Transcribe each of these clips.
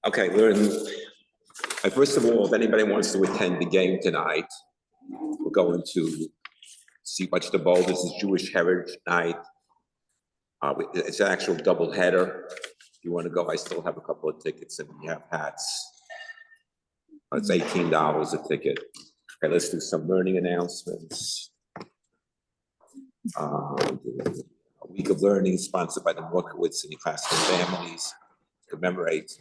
Okay, we're in. First of all, if anybody wants to attend the game tonight, we're going to see what's the bowl. This is Jewish Heritage Night. It's an actual double header. If you want to go, I still have a couple of tickets, and we have hats. It's $18 a ticket. Okay, let's do some learning announcements. A week of learning sponsored by the Morkowitz and classical families to commemorate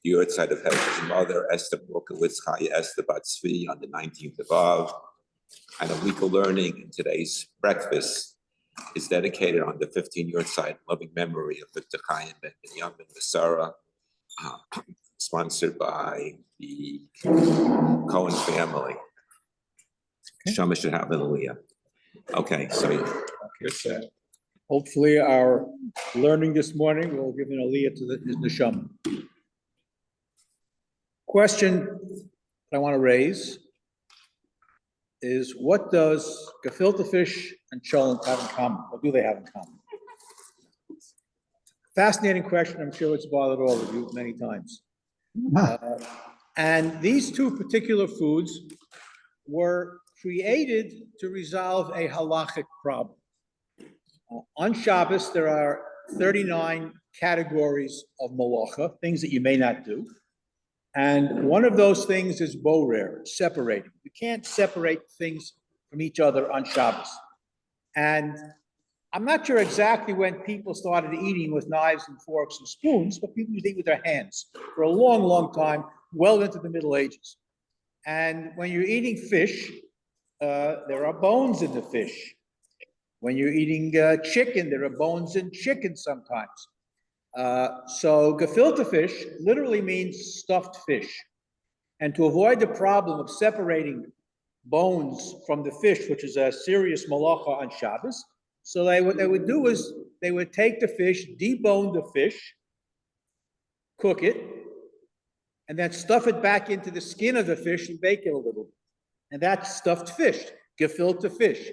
the Yahrzeit of Hester's mother, Esther Morkowitz, Chaya Esther Bat Tzvi, on the 19th of Av. And a week of learning in today's breakfast is dedicated on the 15th Yahrzeit loving memory of Victor Chaim Ben Binyamin Sarah, sponsored by the Cohen family. Shama should have an aliyah. Okay, so hopefully our learning this morning will give an aliyah to the neshama. Question that I want to raise is, what does gefilte fish and cholent have in common? What do they have in common? Fascinating question. I'm sure it's bothered all of you many times. And these two particular foods were created to resolve a halachic problem. On Shabbos, there are 39 categories of malacha, things that you may not do. And one of those things is borer, separating. You can't separate things from each other on Shabbos. And I'm not sure exactly when people started eating with knives and forks and spoons, but people used to eat with their hands for a long, long time, well into the Middle Ages. And when you're eating fish, there are bones in the fish. When you're eating chicken, there are bones in chicken sometimes. So gefilte fish literally means stuffed fish. And to avoid the problem of separating bones from the fish, which is a serious malacha on Shabbos, so what they would do is they would take the fish, debone the fish, cook it, and then stuff it back into the skin of the fish and bake it a little bit. And that's stuffed fish, gefilte fish.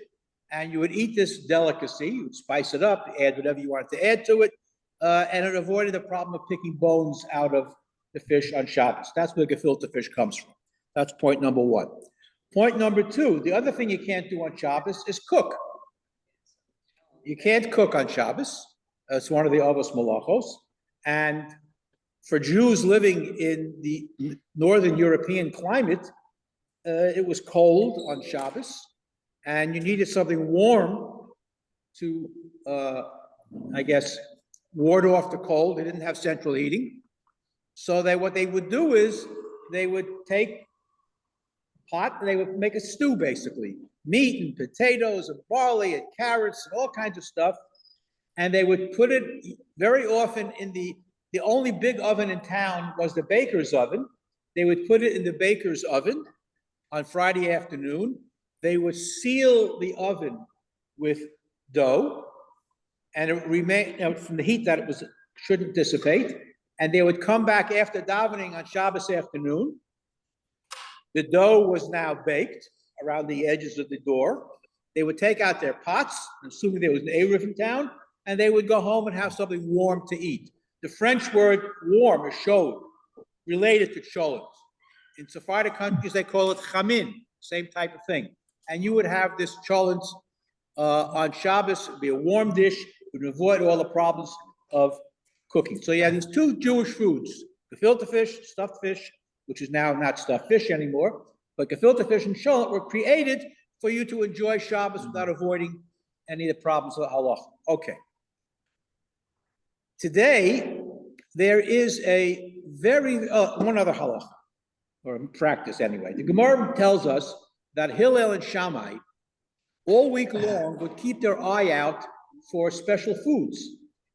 And you would eat this delicacy, you would spice it up, add whatever you wanted to add to it, and it avoided the problem of picking bones out of the fish on Shabbos. That's where gefilte fish comes from. That's point number one. Point number two, the other thing you can't do on Shabbos is cook. You can't cook on Shabbos. It's one of the avos malachos. And for Jews living in the Northern European climate, it was cold on Shabbos, and you needed something warm to, I guess, ward off the cold. They didn't have central heating. So what they would do is they would take pot, they would make a stew, basically. Meat and potatoes and barley and carrots and all kinds of stuff. And they would put it very often in the only big oven in town was the baker's oven. They would put it in the baker's oven on Friday afternoon. They would seal the oven with dough, and it remained from the heat that it shouldn't dissipate. And they would come back after davening on Shabbos afternoon. The dough was now baked around the edges of the door. They would take out their pots, assuming there was an Eruv in town, and they would go home and have something warm to eat. The French word warm is chaud, related to cholent. In Sephardic countries, they call it chamin, same type of thing. And you would have this cholent on Shabbos. It would be a warm dish. It would avoid all the problems of cooking. So you have these two Jewish foods, gefilte fish, stuffed fish, which is now not stuffed fish anymore, but gefilte fish and cholent were created for you to enjoy Shabbos without avoiding any of the problems of halacha. Okay. Today, there is a one other halacha, or practice anyway. The Gemara tells us that Hillel and Shammai all week long would keep their eye out for special foods.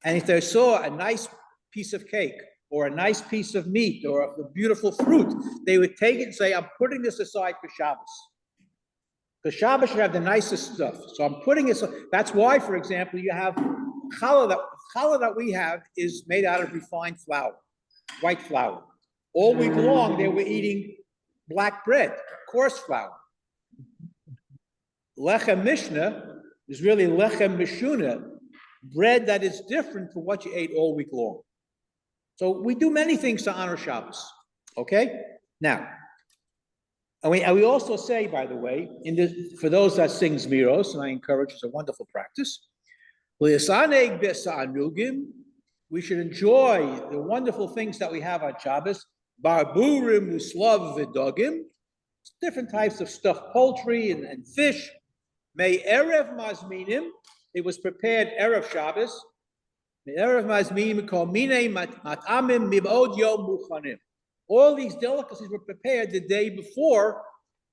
And if they saw a nice piece of cake or a nice piece of meat or a beautiful fruit, they would take it and say, I'm putting this aside for Shabbos. Because Shabbos should have the nicest stuff. So I'm putting it, that's why, for example, you have challah. Challah that we have is made out of refined flour, white flour. All week long, they were eating black bread, coarse flour. Lechem Mishnah is really lechem mishuna, bread that is different from what you ate all week long. So we do many things to honor Shabbos, okay? Now, and we also say, by the way, for those that sing Zmiros, and I encourage, it's a wonderful practice, we should enjoy the wonderful things that we have on Shabbos, barburim, uslav, vidogim, different types of stuffed poultry and fish. May erev mazminim, it was prepared erev Shabbos. May erev mazminim kol minei matamim mibod yom muchanim. All these delicacies were prepared the day before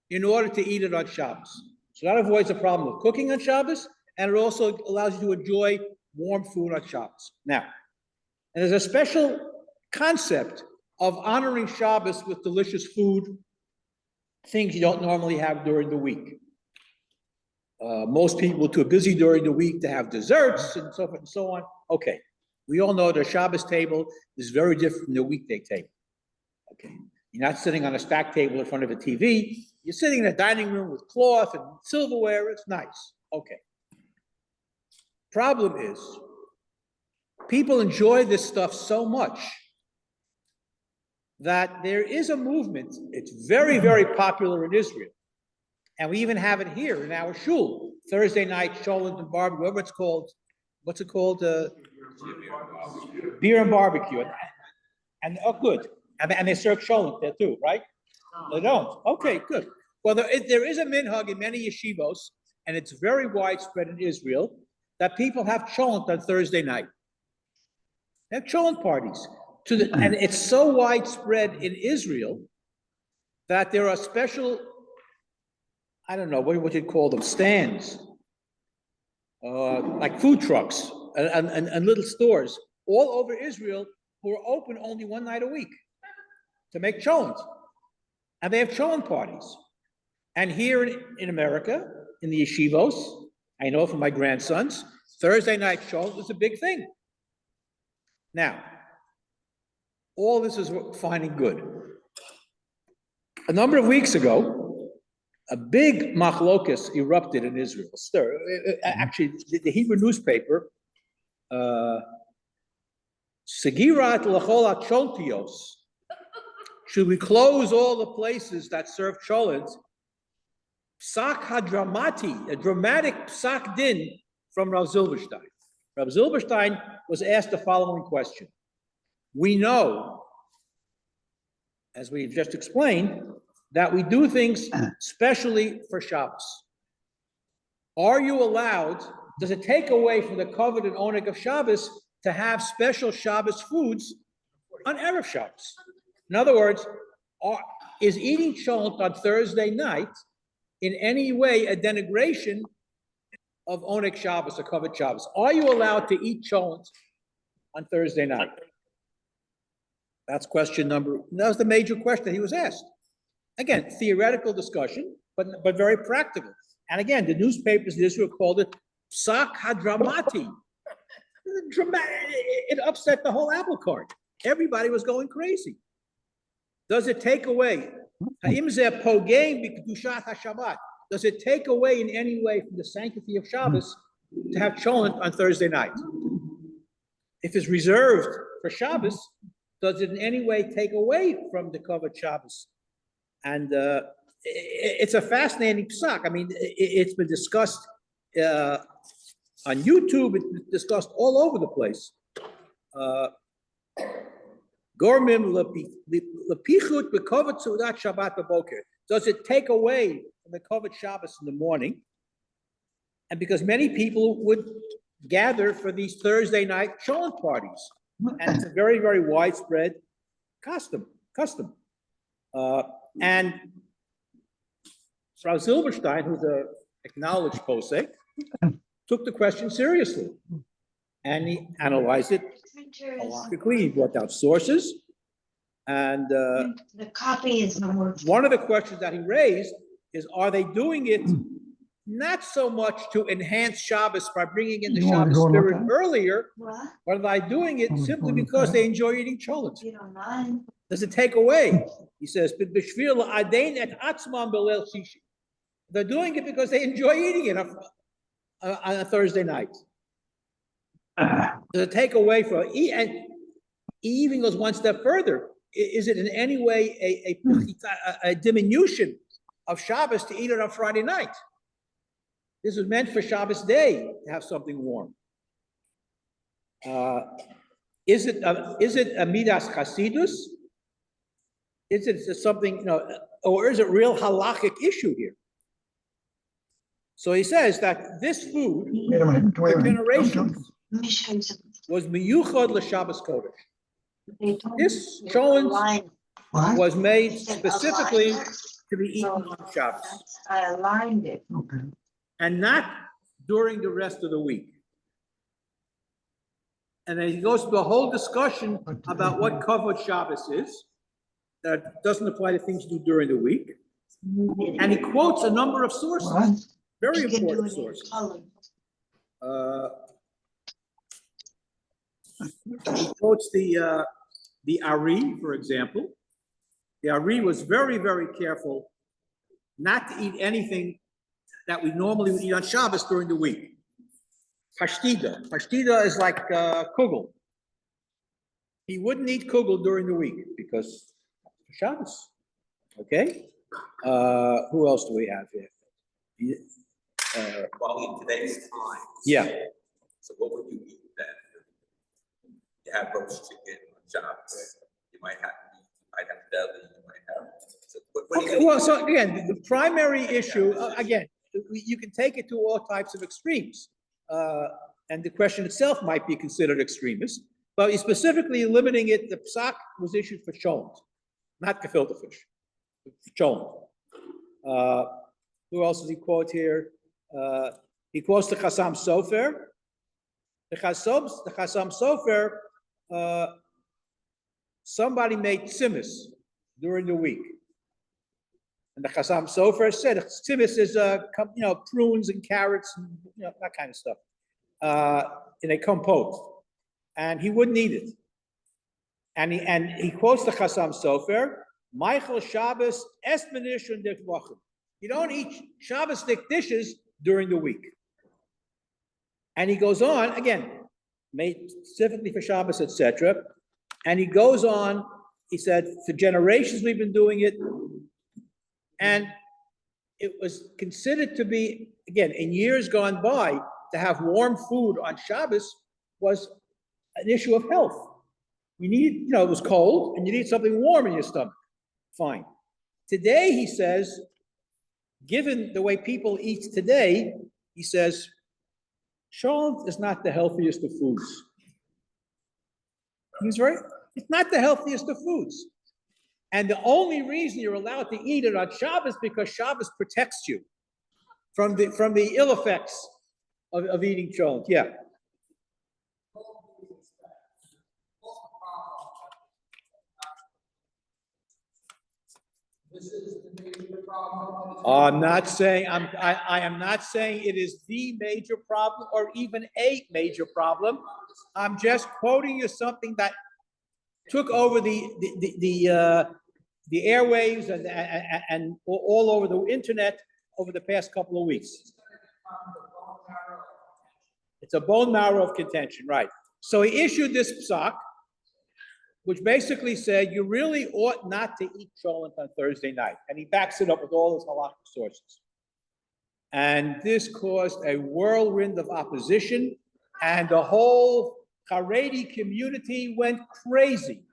in order to eat it on Shabbos. So that avoids the problem of cooking on Shabbos, and it also allows you to enjoy warm food on Shabbos. Now, and there's a special concept of honoring Shabbos with delicious food, things you don't normally have during the week. Most people are too busy during the week to have desserts and so forth and so on. Okay, we all know the Shabbos table is very different from the weekday table. Okay, you're not sitting on a stacked table in front of a TV. You're sitting in a dining room with cloth and silverware. It's nice. Okay. Problem is, people enjoy this stuff so much that there is a movement. It's very, very popular in Israel. And we even have it here in our shul. Thursday night, cholent and barbecue, whatever it's called. What's it called? Beer and barbecue. And oh, good. And they serve cholent there too, right? They don't. Okay, good. Well, there is a minhag in many yeshivos, and it's very widespread in Israel, that people have cholent on Thursday night. They have cholent parties. And it's so widespread in Israel that there are special, I don't know, what you'd call them, stands, like food trucks and little stores all over Israel who are open only one night a week to make cholent. And they have cholent parties. And here in America, in the yeshivos, I know from my grandsons, Thursday night cholent is a big thing. Now, all this is fine and good. A number of weeks ago, a big machlokas erupted in Israel. Actually, the Hebrew newspaper, Segirat Lachol HaCholtios, should we close all the places that serve cholent? Psak hadramati, a dramatic psak din from Rav Zilberstein. Rav Zilberstein was asked the following question. We know, as we've just explained, that we do things specially for Shabbos. Are you allowed, does it take away from the covet and oneg of Shabbos to have special Shabbos foods on Erev Shabbos? In other words, is eating cholent on Thursday night in any way a denigration of oneg Shabbos or covet Shabbos? Are you allowed to eat cholent on Thursday night? That's question number, that was the major question he was asked. Again, theoretical discussion, but very practical. And again, the newspapers in Israel called it psak hadramati. It upset the whole apple cart. Everybody was going crazy. Does it take away? Does it take away in any way from the sanctity of Shabbos to have cholent on Thursday night? If it's reserved for Shabbos, does it in any way take away from the covered Shabbos? And it's a fascinating psak. I mean, it's been discussed on YouTube. It's been discussed all over the place. Gormim lepichut bekovet sudat Shabbat beboker. Does it take away from the covered Shabbos in the morning? And because many people would gather for these Thursday night cholent parties, and it's a very, very widespread custom. And Rav Zilberstein, who's an acknowledged posek, took the question seriously. And he analyzed it halachically. He brought out sources. And the copy is not working. One of the questions that he raised is, are they doing it not so much to enhance Shabbos by bringing in the Shabbos spirit earlier, What? but are they doing it simply because they enjoy eating cholent? You don't mind? Does it take away? He says, they're doing it because they enjoy eating it on a Thursday night. To take away from, and he even goes one step further. Is it in any way a diminution of Shabbos to eat it on Friday night? This was meant for Shabbos day to have something warm. Is it a midas chasidus? Is it something, or is it real halachic issue here? So he says that this food for generations was miyuchad l'Shabbos Kodesh. This cholent was made specifically to be eaten on Shabbos. I aligned it. Okay. And not during the rest of the week. And then he goes through a whole discussion about what kavod Shabbos is. That doesn't apply to things you do during the week. And he quotes a number of sources, What? very You can do important it in sources. color. He quotes the Ari, for example. The Ari was very, very careful not to eat anything that we normally would eat on Shabbos during the week. Pashtida. Pashtida is like kugel. He wouldn't eat kugel during the week because Shabbos. Okay? Who else do we have here? Well, in today's time. Yeah. So what would you eat then? You have roast chicken on Shabbos. You might have deli. You might have. So what do you Okay, well, so again, the primary issue, again, you can take it to all types of extremes. And the question itself might be considered extremist, but he's specifically limiting it. The psak was issued for cholent, not gefilte fish. Cholent. Who else does he quote here? He quotes the Chassam Sofer. The Chassam Sofer, somebody made tzimis during the week. And the Chassam Sofer said, tzimis is, prunes and carrots and, that kind of stuff, in a compote. And he wouldn't eat it. And he quotes the Chassam Sofer, Michael Shabbos esmenish and dekvachim. You don't eat Shabbos-dik dishes during the week. And he goes on, again, made specifically for Shabbos, etc. And he goes on, he said, for generations we've been doing it. And it was considered to be, again, in years gone by, to have warm food on Shabbos was an issue of health. You need, it was cold, and you need something warm in your stomach. Fine. Today, he says, given the way people eat today, he says, cholent is not the healthiest of foods. He's right. It's not the healthiest of foods. And the only reason you're allowed to eat it on Shabbos is because Shabbos protects you from the ill effects of eating cholent. Yeah. I'm not saying I am not saying it is the major problem or even a major problem. I'm just quoting you something that took over the airwaves and all over the internet over the past couple of weeks. It's a bone marrow of contention, right? So he issued this psak, which basically said you really ought not to eat cholent on Thursday night. And he backs it up with all his halakhic sources. And this caused a whirlwind of opposition, and the whole Haredi community went crazy.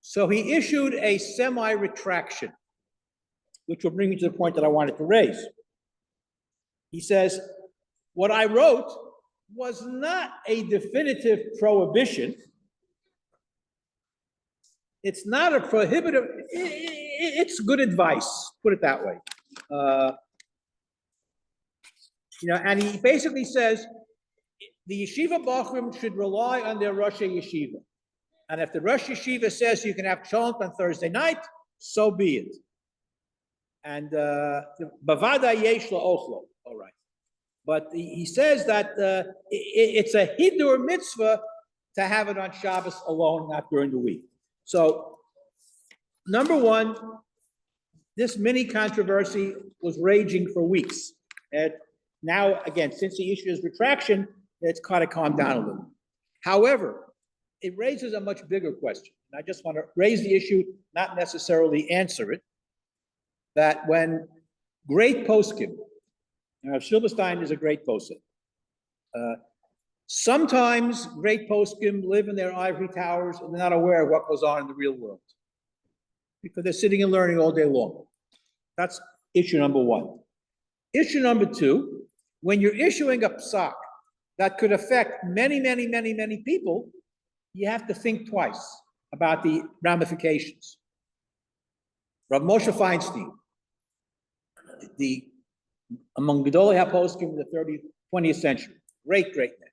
So he issued a semi-retraction, which will bring me to the point that I wanted to raise. He says, what I wrote was not a definitive prohibition. It's not a prohibitive, it's good advice, put it that way. And he basically says, the yeshiva bachrim should rely on their Rosh Yeshiva. And if the Rosh Yeshiva says you can have cholent on Thursday night, so be it. And bavada yesh la'ochlo, all right. But he says that it's a hidur mitzvah to have it on Shabbos alone, not during the week. So, number one, this mini controversy was raging for weeks. And now, again, since he issued his retraction, it's kind of calmed down a little. However, it raises a much bigger question. And I just want to raise the issue, not necessarily answer it, that when great poskim, now Silberstein is a great poskim, sometimes great poskim live in their ivory towers and they're not aware of what goes on in the real world because they're sitting and learning all day long. That's issue number one. Issue number two, when you're issuing a psak that could affect many, many, many, many people, you have to think twice about the ramifications. Rav Moshe Feinstein, among Gedolei HaPoskim in the 20th century, great man.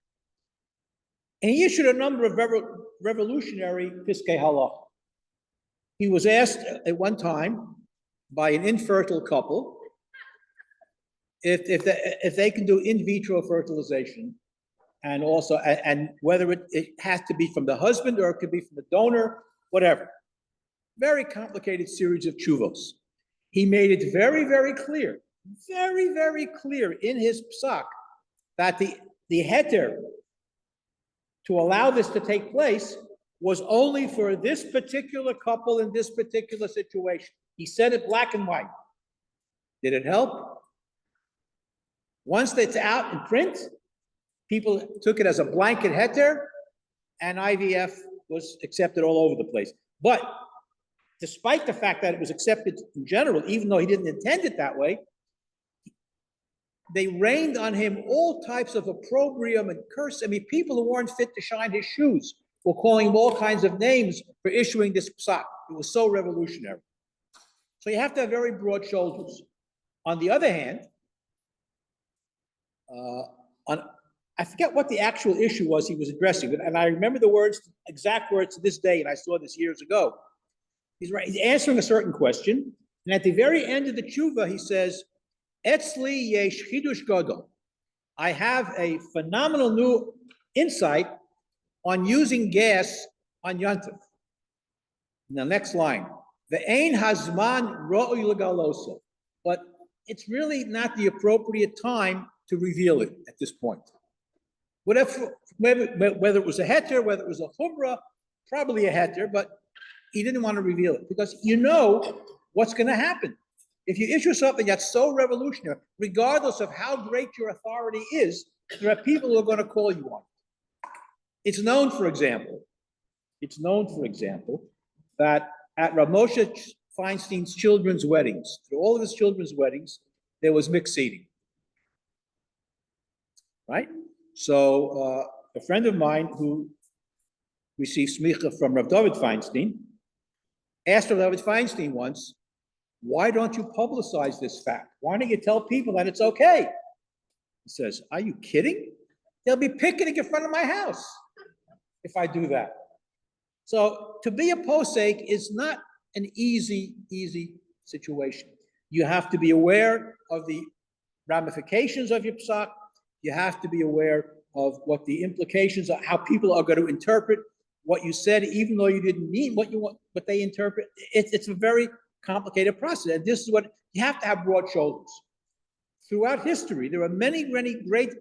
And he issued a number of revolutionary Piskei Halacha. He was asked at one time by an infertile couple if they can do in vitro fertilization, and also and whether it has to be from the husband or it could be from the donor, whatever. Very complicated series of tshuvos. He made it very, very clear in his psak that the heter to allow this to take place was only for this particular couple in this particular situation. He said it black and white. Did it help? Once it's out in print, people took it as a blanket heter, and IVF was accepted all over the place. But despite the fact that it was accepted in general, even though he didn't intend it that way, they rained on him all types of opprobrium and curse. I mean, people who weren't fit to shine his shoes were calling him all kinds of names for issuing this psak. It was so revolutionary. So you have to have very broad shoulders. On the other hand, I forget what the actual issue was he was addressing, and I remember the exact words to this day, and I saw this years ago. He's answering a certain question, and at the very end of the tshuva, he says, Etzli yesh chidush gadol. I have a phenomenal new insight on using gas on Yontif. The next line, ve'ein hazman ro'u legaloso. But it's really not the appropriate time to reveal it at this point. Whether it was a heter, whether it was a chumrah, probably a heter, but he didn't want to reveal it because you know what's going to happen. If you issue something that's so revolutionary, regardless of how great your authority is, there are people who are going to call you on it. It's known, for example, that at Rav Moshe Feinstein's children's weddings, through all of his children's weddings, there was mixed seating. Right? So a friend of mine who received smicha from Rav David Feinstein asked Rav David Feinstein once, why don't you publicize this fact? Why don't you tell people that it's okay? He says, are you kidding? They'll be picketing in front of my house if I do that. So to be a posek is not an easy situation. You have to be aware of the ramifications of your psak. You have to be aware of what the implications are, how people are going to interpret what you said, even though you didn't mean what they interpret. It's a very complicated process. And this is what you have to have: broad shoulders. Throughout history, there are many great.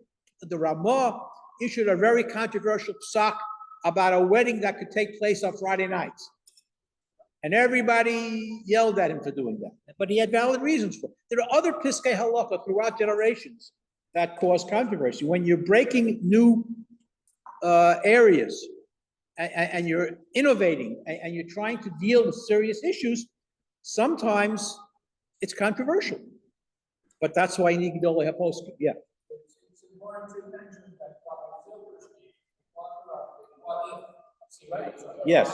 The Ramah issued a very controversial psak about a wedding that could take place on Friday nights. And everybody yelled at him for doing that. But he had valid reasons for it. There are other Piskei Halacha throughout generations that cause controversy. When you're breaking new areas and you're innovating and you're trying to deal with serious issues, sometimes it's controversial. But that's why you need Gedolei HaPoskim. Yeah. It's important to mention that what if, right? Yes.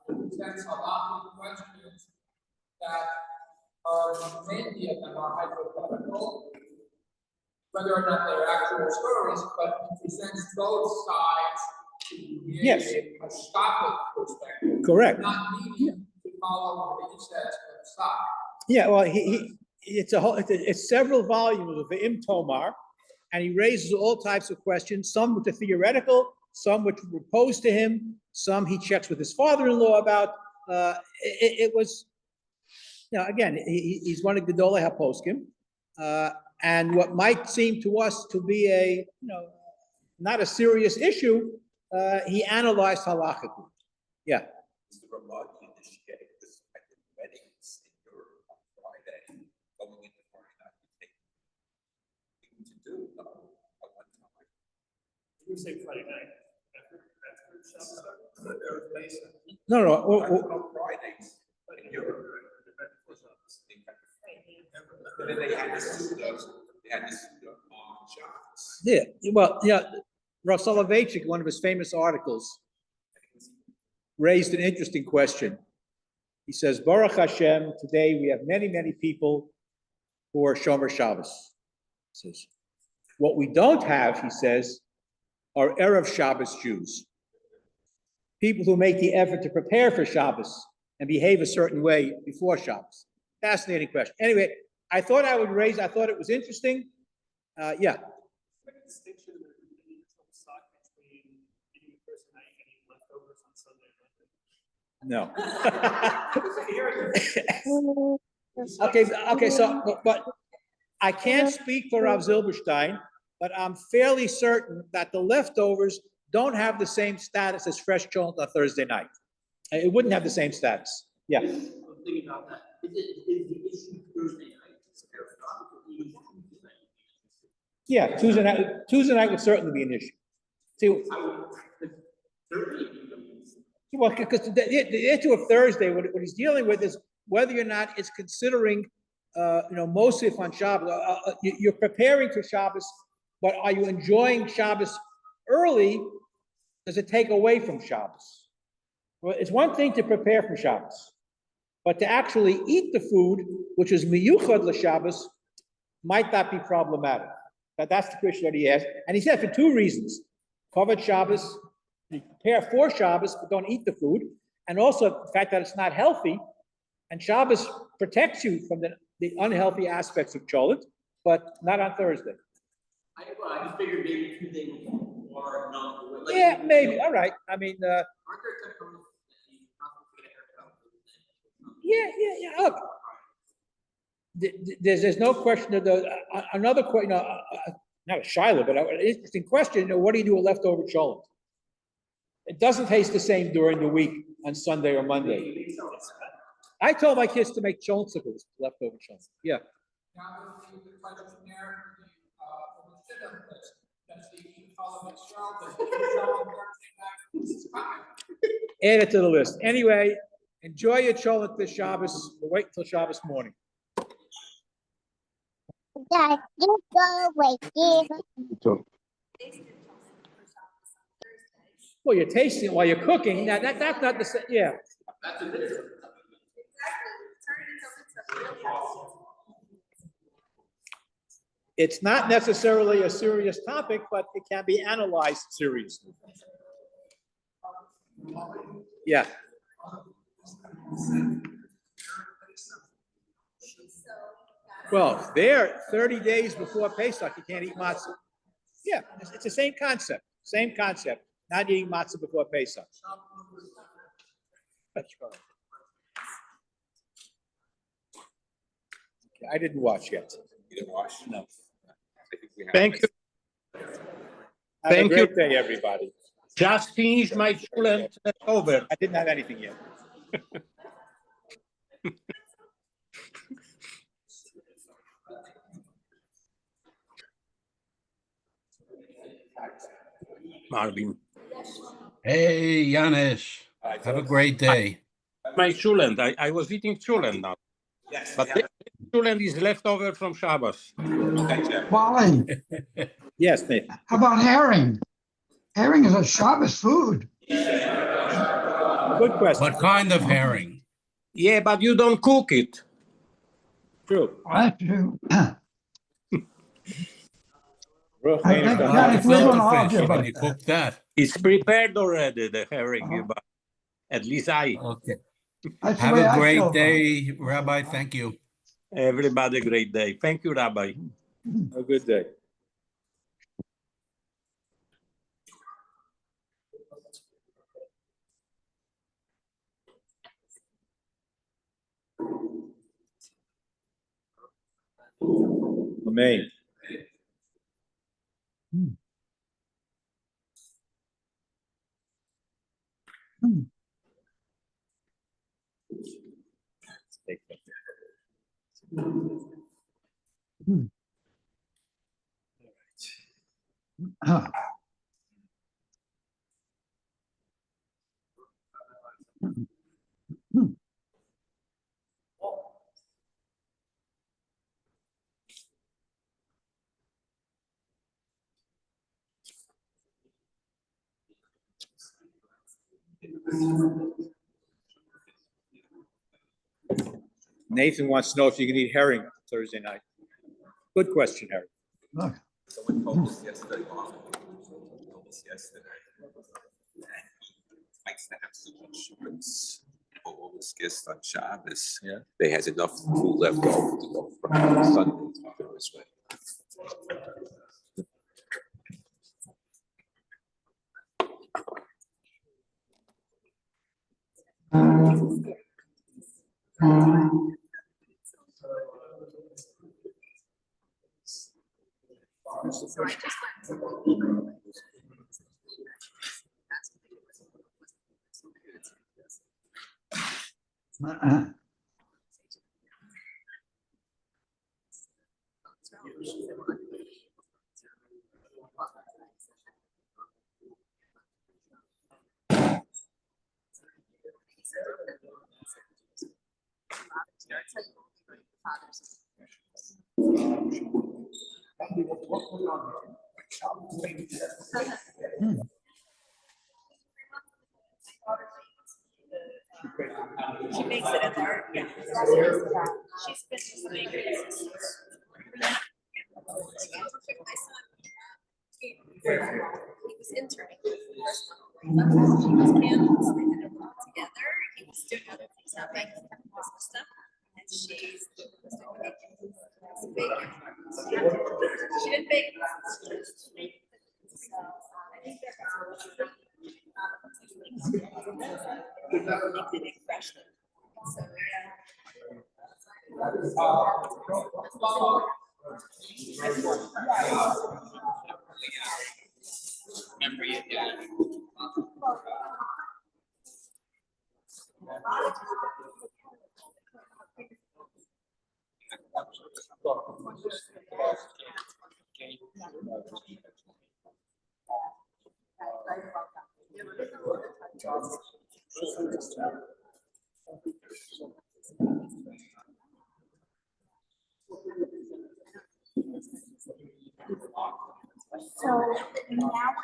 There's a lot of questions that are mainly of them are hypothetical, whether or not they're actual stories, but it presents both sides to create a stock perspective. Correct. Not needing to follow what he says, but stock. Yeah, well, it's several volumes of the Im Tomar, and he raises all types of questions, some which are theoretical, some which were posed to him, some he checks with his father-in-law about. It was, again, he's one of Gedolei HaPoskim, and what might seem to us to be a not a serious issue, he analyzed halachically. Yeah. Mr. Rabbi initiated this at the weddings in Europe on Friday, going into Friday night, thing to do, at one time. You say Friday night. No, no. On Fridays, in Europe. And then they had the Sudas, on Shabbos. Yeah, well, yeah, Rav Soloveitchik, one of his famous articles, raised an interesting question. He says, Baruch Hashem, today we have many, many people who are Shomer Shabbos. He says, what we don't have, he says, are Erev Shabbos Jews. People who make the effort to prepare for Shabbos and behave a certain way before Shabbos. Fascinating question. Anyway, I thought I thought it was interesting. Yeah. No. Okay, so, but I can't speak for Rav Zilberstein, but I'm fairly certain that the leftovers don't have the same status as fresh cholent on Thursday night. It wouldn't have the same status. Yeah. I'm thinking about that. Is the issue Thursday night? Yeah, Tuesday night would certainly be an issue. See, well, because the issue of Thursday, what he's dealing with is whether or not it's considering, Mosif on Shabbos. You're preparing for Shabbos, but are you enjoying Shabbos early? Does it take away from Shabbos? Well, it's one thing to prepare for Shabbos, but to actually eat the food, which is miyuchad l'Shabbos, might not be problematic. But that's the question that he asked, and he said for two reasons: covered Shabbos, you prepare for Shabbos, but don't eat the food, and also the fact that it's not healthy, and Shabbos protects you from the unhealthy aspects of cholent, but not on Thursday. I just figured maybe Tuesday was more non. Like, Yeah, maybe. All right. I mean, aren't there some yeah. Look, there's no question of another question. Not a shiloh, but an interesting question. What do you do with leftover cholent? It doesn't taste the same during the week on Sunday or Monday. I told my kids to make cholent-sickles, leftover cholent. Yeah. Now, the question there, the sit-up list, that's the following Add it to the list. Anyway, enjoy your cholent this Shabbos. We'll wait until Shabbos morning. Well, you're tasting it while you're cooking. Now, that's not the same. Yeah. It's not necessarily a serious topic, but it can be analyzed seriously. Yeah. Well, there, 30 days before Pesach, you can't eat matzah. Yeah, it's the same concept. Same concept. Not eating matzah before Pesach. That's right. Okay, I didn't watch yet. You didn't watch? No. I think we have. Thank you. Have Thank a you. great day, everybody. Just finished my chulent over. I didn't have anything yet. Marvin. Hey, Yanis, have a great day. My chulent. I was eating chulent now. Yes. But this chulent is left over from Shabbos. Okay, Jeff. Wally, Yes, Nate. how about herring? Herring is a Shabbos food. Good question. What kind of herring? Yeah, but you don't cook it. True. I have to. Real I famous think guy. that The if we're gonna filter argue fish, about can you that. cook that? It's prepared already, the herring. Uh-huh. But at least I. Okay. That's the Have way a I feel great about it. day, Rabbi. Thank you. Everybody, great day. Thank you, Rabbi. Have a good day. Amen. Ah, Nathan wants to know if you can eat herring Thursday night. Good question, Harry. look, Someone told us yesterday, Bob, told us yesterday. that he likes to have so much shipments for all his guests on Shabbos. Yeah. They has enough food left over to go from Sunday to Thursday. She makes it at the art, yeah. She's been just making it. He was interning with the first one. She was candles, they did it all together. He was doing other things, not making Christmas stuff. And she's baking. She didn't bake. So I think they're fresh. So Memory again. So now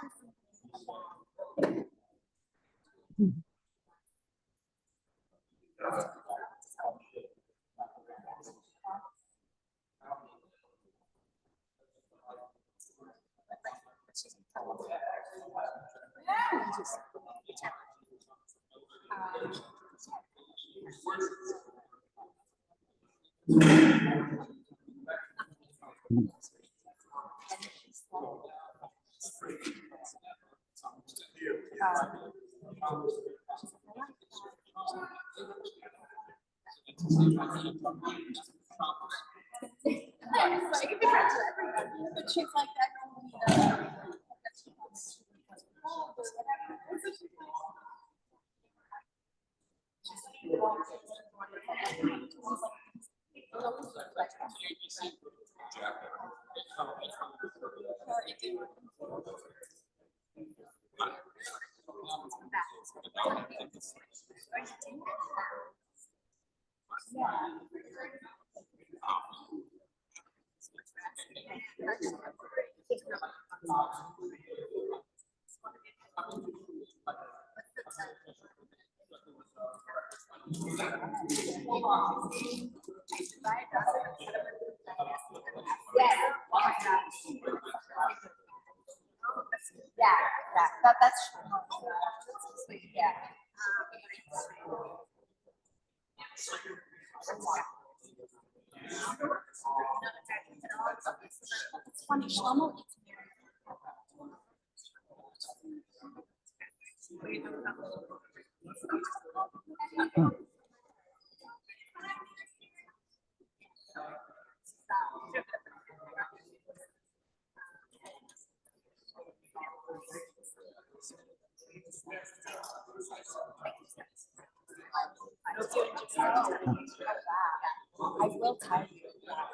but she's like, I don't need that's true. Yeah. It's funny, Shlomo eats I don't do it just like I will tell you that.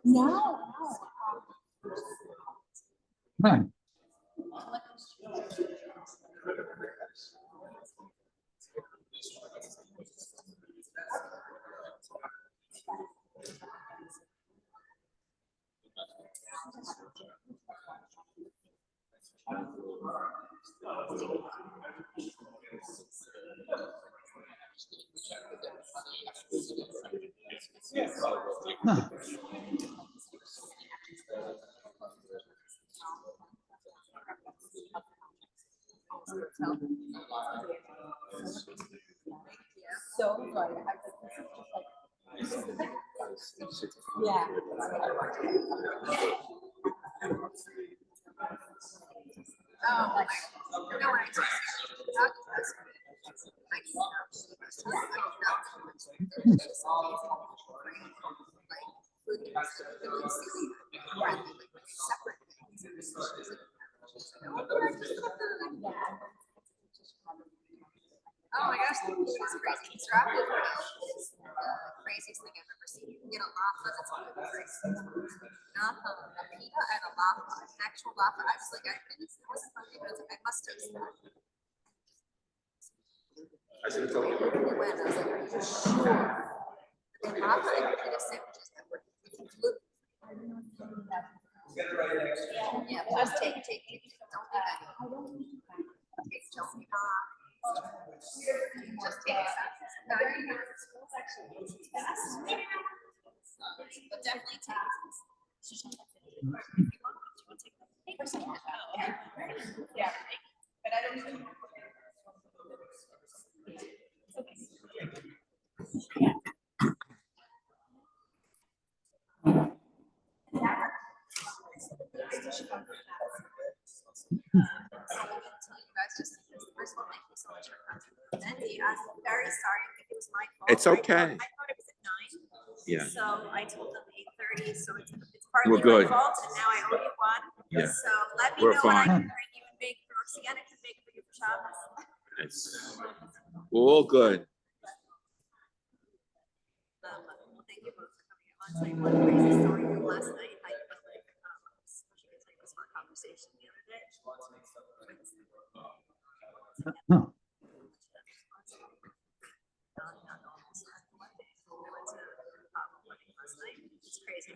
No, no. Right. Huh. So good. Yeah. Oh, like, you know when I text you, talk to us. I can know. It's just amazing. Like, food is really silly. Right. Like, separate things. Oh my gosh, she's crazy. Strap is the craziest thing I've ever seen. You can get a laffa that's one of the craziest. Not a pita and a laffa, an actual laffa. I was like, I wasn't hungry, but I was like, I must taste that. I should have told you. When I was like, are you sure? The laffa and pita sandwiches that were gluten. Yeah, just take. Don't do that. Don't just take it. No, but definitely take it. Yeah, but I don't think. First of all, thank you so much for coming. Andy, I'm very sorry. I think it was my fault. It's okay. I thought it was at 9. Yeah. So I told them 8:30. So it's partly We're good. my fault, and now I owe you one. Yeah. So let me We're know when I fine. can bring you and bake for Sienna can bake for you for Shabbos. We're all good. Thank you both for coming. I want to tell you one crazy story from last night. I felt like I tell you this one conversation the other day. Huh. I went to last night. It's crazy.